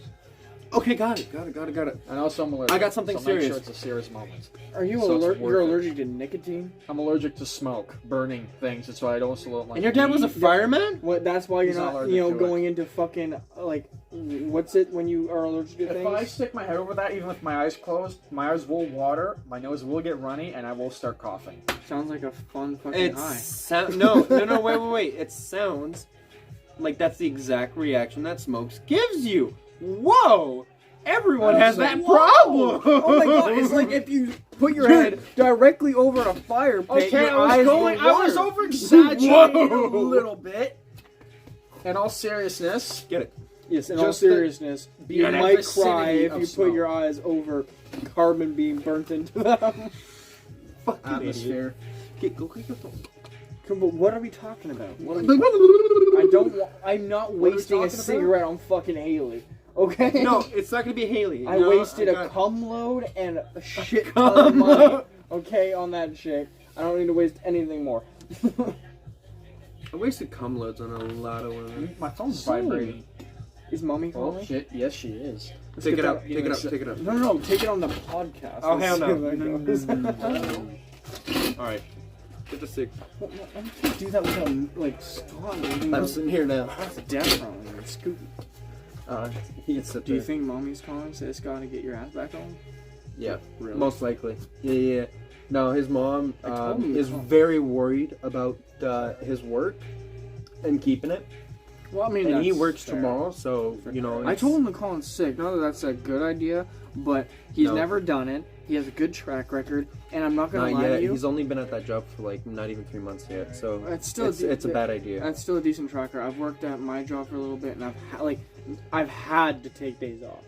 Okay, got it. And also I'm allergic. I got something serious. Make sure it's a serious moment. Are you you're allergic to nicotine? I'm allergic to smoke, burning things. That's why I also don't like. And your dad was a fireman? What? That's why you're He's not, allergic going into fucking like, what's it when you are allergic to things? If I stick my head over that, even with my eyes closed, my eyes will water, my nose will get runny, and I will start coughing. Sounds like a fun fucking high. No, wait. It sounds like that's the exact reaction that smokes gives you. Whoa! Everyone has that problem! Oh my god, it's like if you put your head directly over a fire pit, okay, I was over exaggerating a little bit. In all seriousness, get it. Yes, in all seriousness, you might cry if you put your eyes over carbon being burnt into them. Fucking atmosphere. Go. But what are we talking about? I'm not wasting a cigarette on fucking Haley. Okay? No, it's not gonna be Haley. I wasted a cum load and a shit ton of money, okay, on that shit. I don't need to waste anything more. I wasted cum loads on a lot of women. My phone's vibrating. Is mommy calling? Oh shit, yes she is. Take it up. No, take it on the podcast. Oh, hell no. Alright. Get the cig. I can't do that without, like, Scott. I'm sitting here now. That's death wrong. Scoot. He can sit Do you think mommy's calling? Say, Scott, to get your ass back on? Yeah, really? Most likely. Yeah. No, his mom is very worried about his work and keeping it. Well, I mean, and he works tomorrow, so you know. I told him to call in sick. Not that that's a good idea, but he's never done it. He has a good track record, and I'm not gonna lie to you. He's only been at that job for like not even 3 months yet, so it's a bad idea. That's still a decent tracker. I've worked at my job for a little bit, and I've had to take days off.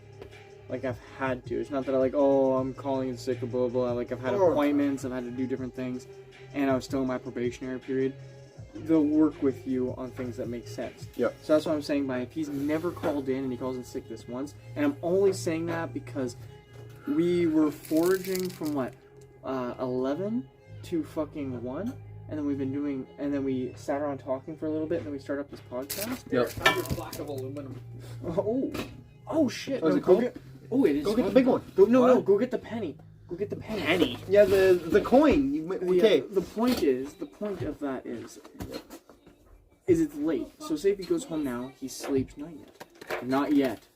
Like, I've had to. It's not that I'm calling in sick or blah, blah, blah. Like, I've had appointments, I've had to do different things, and I was still in my probationary period. They'll work with you on things that make sense. Yeah. So that's what I'm saying by if he's never called in and he calls in sick this once, and I'm only saying that because we were foraging from 11 to fucking 1, and then we've been doing, and then we sat around talking for a little bit, and then we started up this podcast. Yep. Have your block of aluminum. Oh shit. Is it cold? It is. Go get the big one. No, go get the penny. Go get the penny. Penny? Yeah, the coin. Okay. Yeah, the point of that is it's late. So say if he goes home now, he sleeps. Not yet.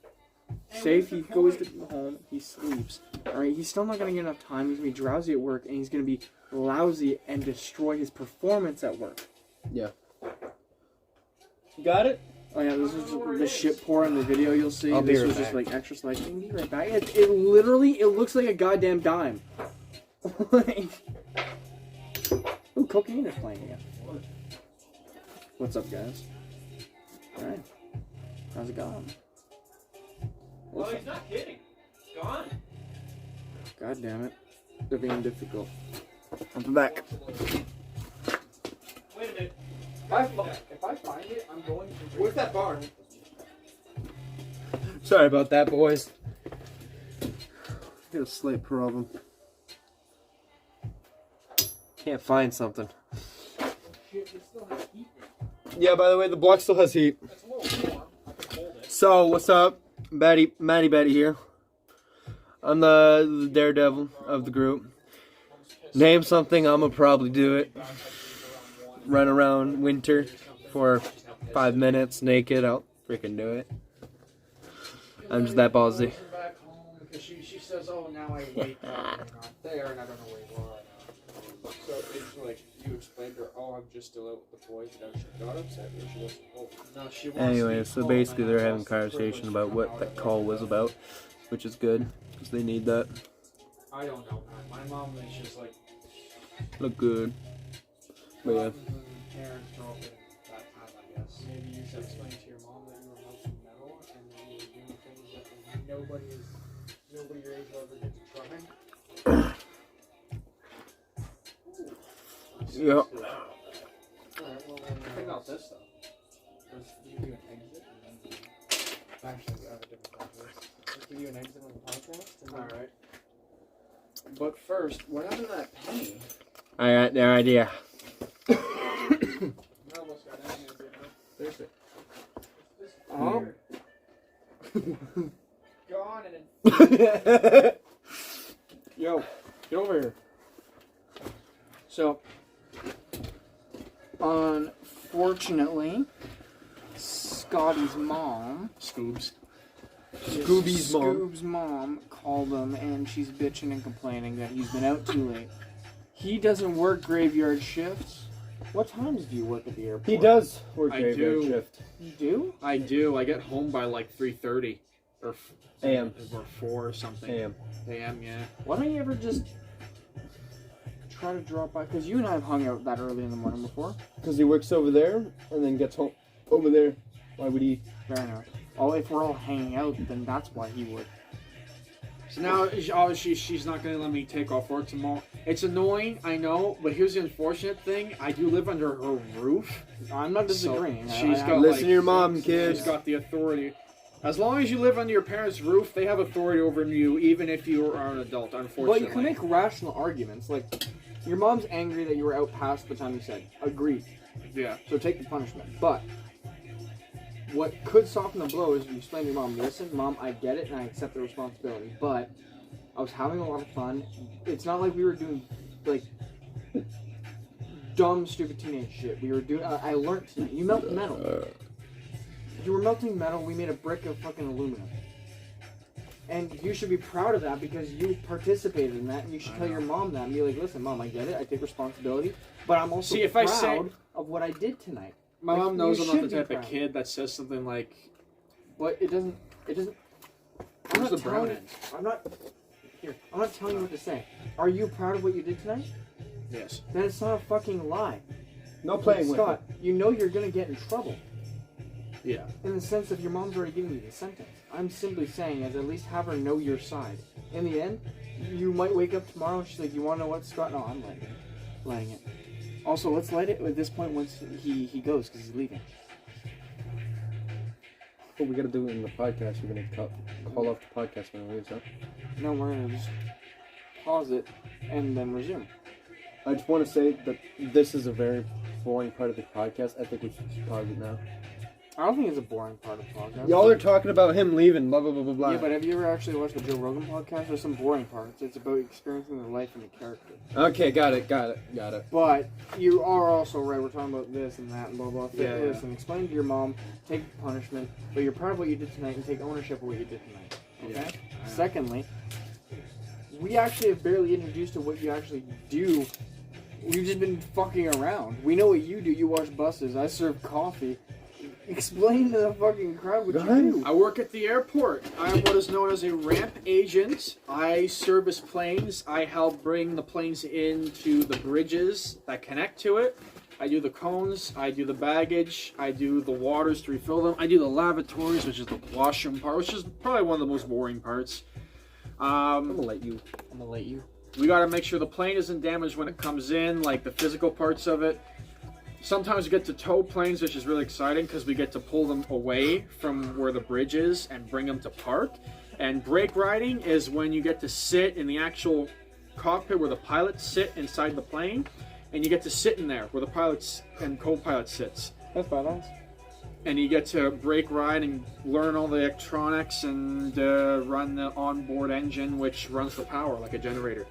Say if he goes home, he sleeps. Alright, he's still not going to get enough time. He's going to be drowsy at work, and he's going to be lousy and destroy his performance at work. Yeah. You got it? Oh yeah, this is just the shit pour in the video you'll see. I'll be this right was just back. like extra slicing. Be right back. It literally, it looks like a goddamn dime. Like, ooh, cocaine is playing again. What's up, guys? Alright. How's it going? Oh, he's not kidding. Gone. God damn it. They're being difficult. I'm back. Wait a minute. If I find it, I'm going to... Where's that barn? Sorry about that, boys. Got a slight problem. Can't find something. Yeah, by the way, the block still has heat. It's a little warm. I can hold it. So, what's up? Matty Betty here. I'm the daredevil of the group. Name something, I'm gonna probably do it. Run around winter for 5 minutes naked, I'll freaking do it. I'm just that ballsy. Back home because she says, oh, now I wake up and I'm not there and I don't know where you are. So it's like you explained to her, oh, I'm just still out with the boys. Now she got upset or she wasn't home. No, she wants Anyway, to so be basically home, they're and having a that's the conversation privilege about of what how that I call live. was about, which is good, because they need that. I don't know, man. My mom is just like... Look good. But yeah. moms and parents grow up in that time, I guess. Maybe you should explain to your mom that you were melting metal and that you were doing things that nobody your age will ever get to try. Yeah. Alright, well then, pick out this stuff. Let's give you an exit and then... Actually, we have a different podcast. Let's give you an exit on the podcast. Alright. But first, what happened to that penny? I got no idea. I almost got anything to do with it. There's it. Oh. Gone and Yo, get over here. So, unfortunately, Scotty's mom, Scoobs. Scoob's mom called him and she's bitching and complaining that he's been out too late. He doesn't work graveyard shifts. What times do you work at the airport? He does work I graveyard do. shift. You do? I do. I get home by like 3:30 or AM. or 4 or something. AM. AM, yeah. Why don't you ever just try to drop by? Because you and I have hung out that early in the morning before. Because he works over there and then gets home over there. Why would he? Fair enough. Oh, if we're all hanging out, then that's why he would. So now she's not gonna let me take off work tomorrow. It's annoying, I know, but here's the unfortunate thing: I do live under her roof. I'm not disagreeing. So she's got Listen to your mom, kids. She's got the authority. As long as you live under your parents' roof, they have authority over you, even if you are an adult. Unfortunately. Well, you can make rational arguments. Like, your mom's angry that you were out past the time you said. Agreed. Yeah. So take the punishment. But what could soften the blow is you explain to your mom, listen, Mom, I get it and I accept the responsibility, but I was having a lot of fun. It's not like we were doing, like, dumb, stupid teenage shit. We were doing, I learned tonight. You melt metal. You were melting metal, we made a brick of fucking aluminum. And you should be proud of that because you participated in that, and you should tell your mom that and be like, listen, Mom, I get it, I take responsibility, but I'm also proud of what I did tonight. My Like, mom knows you I'm not the should be type of proud. kid that says something like, But it doesn't, I'm Where's not the brown telling, ends? I'm not telling you what to say. Are you proud of what you did tonight? yes. Then it's not a fucking lie. No playing with Scott, you know you're gonna get in trouble. Yeah. In the sense of your mom's already giving you the sentence. I'm simply saying is at least have her know your side. In the end, you might wake up tomorrow and she's like, you wanna know what, Scott? No, I'm letting it. Also, let's let it at this point once he goes because he's leaving. What we gotta do in the podcast, we're gonna call off the podcast when it leaves, huh? No, we're gonna just pause it and then resume. I just want to say that this is a very boring part of the podcast. I think we should pause it now. I don't think it's a boring part of the podcast. Y'all are talking about him leaving, blah, blah, blah, blah, blah. Yeah, but have you ever actually watched the Joe Rogan podcast? There's some boring parts. It's about experiencing the life and the character. Okay, got it. But you are also right. We're talking about this and that and blah, blah. Yeah, Listen, explain to your mom, take punishment, but you're proud of what you did tonight and take ownership of what you did tonight. Okay? Yeah. Secondly, we actually have barely introduced to what you actually do. We've just been fucking around. We know what you do. You wash buses. I serve coffee. Explain to the fucking crowd what Go you ahead. do. I work at the airport. I am what is known as a ramp agent. I service planes. I help bring the planes into the bridges that connect to it. I do the cones. I do the baggage. I do the waters to refill them. I do the lavatories, which is the washroom part, which is probably one of the most boring parts. I'm gonna let you. We got to make sure the plane isn't damaged when it comes in, like the physical parts of it. Sometimes we get to tow planes, which is really exciting because we get to pull them away from where the bridge is and bring them to park. And brake riding is when you get to sit in the actual cockpit where the pilots sit inside the plane, and you get to sit in there where the pilots and co-pilot sits. That's badass. And you get to brake ride and learn all the electronics and run the onboard engine, which runs the power like a generator.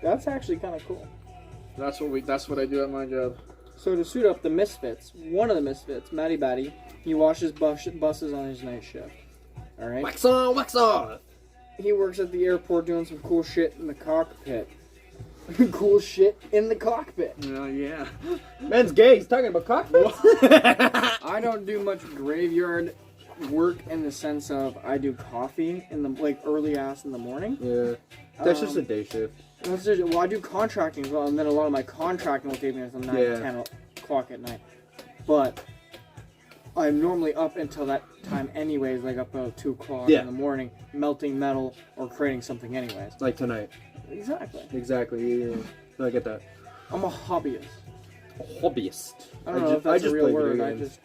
That's actually kind of cool. That's what I do at my job. So to suit up the misfits, one of the misfits, Matty Batty, he washes buses on his night shift. All right. Wax on, wax off. He works at the airport doing some cool shit in the cockpit. Cool shit in the cockpit. Yeah. Man's gay. He's talking about cockpits. I don't do much graveyard work in the sense of I do coffee in the early ass in the morning. Yeah. That's just a day shift. Well, I do contracting as well, and then a lot of my contracting will take me until 10 o'clock at night. But I'm normally up until that time anyways, like up about 2 o'clock in the morning, melting metal or creating something anyways. Like tonight. Exactly. Yeah. No, I get that. I'm a hobbyist. A hobbyist. I don't know if that's a real play word. video I games. just...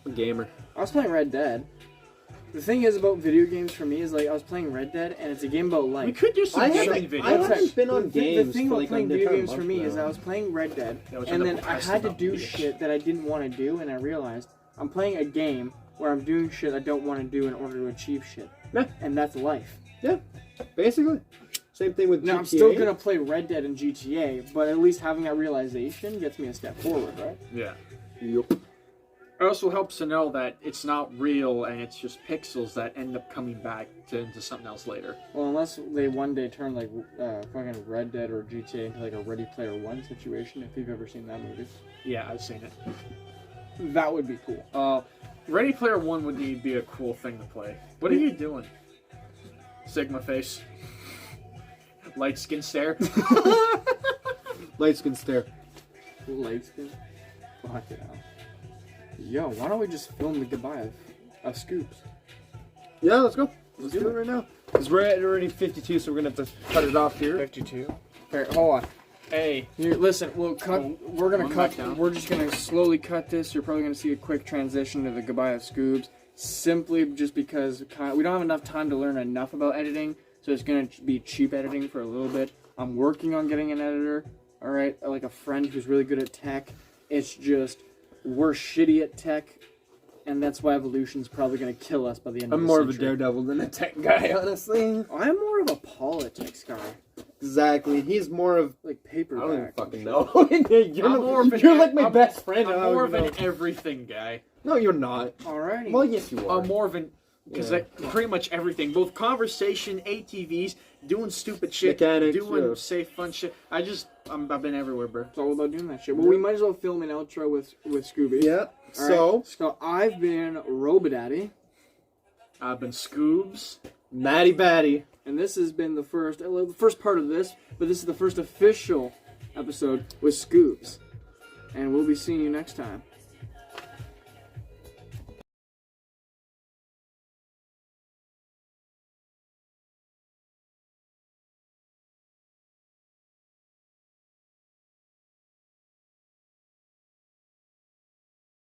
A gamer. I was playing Red Dead. The thing is about video games for me is I was playing Red Dead and it's a game about life. We could do some gaming videos. I haven't been on games The thing for about like playing a video entire games for month me now. is I was playing Red Dead which and I'm then I depressed had to about do videos. shit that I didn't want to do, and I realized I'm playing a game where I'm doing shit I don't want to do in order to achieve shit. Yeah. And that's life. Yeah. Basically. Same thing with Now GTA. I'm still gonna play Red Dead and GTA, but at least having that realization gets me a step forward, right? Yeah. Yup. It also helps to know that it's not real and it's just pixels that end up coming back into something else later. Well, unless they one day turn fucking Red Dead or GTA into like a Ready Player One situation, if you've ever seen that movie. Yeah, I've seen it. That would be cool. Ready Player One would be a cool thing to play. What are you doing? Sigma face. Light skin stare. Light skin stare. Light skin? Fuck yeah. Yo, why don't we just film the goodbye of Scoops? Yeah, let's go. Let's do it right now. Because we're at already 52, so we're going to have to cut it off here. 52. Here, hold on. Hey. Here, listen, we'll cut. We're gonna one cut. back down. We're just gonna slowly cut this. You're probably gonna see a quick transition to the goodbye of Scoobs, simply just because we don't have enough time to learn enough about editing. So it's gonna be cheap editing for a little bit. I'm working on getting an editor. All right, like a friend who's really good at tech. It's just we're shitty at tech, and that's why evolution's probably gonna kill us by the end of I'm the more of a century. daredevil than a tech guy, honestly. I'm more of a politics guy, Exactly. He's more of... like I don't even paperback. fucking know. you're like my best friend. I I'm don't more of even an know. everything guy. No, you're not. Alrighty. Well, yes, you are. I'm more of an... Because Yeah. pretty much everything. Both conversation, ATVs, doing stupid shit, Mechanics, doing yeah. safe, fun shit. I've been everywhere, bro. It's all about doing that shit. Well, we might as well film an outro with Scooby. Yeah. All right. So I've been Robodaddy, I've been Scoobs. Matty Batty. and this has been the first part of this, but this is the first official episode with Scoobs, and we'll be seeing you next time.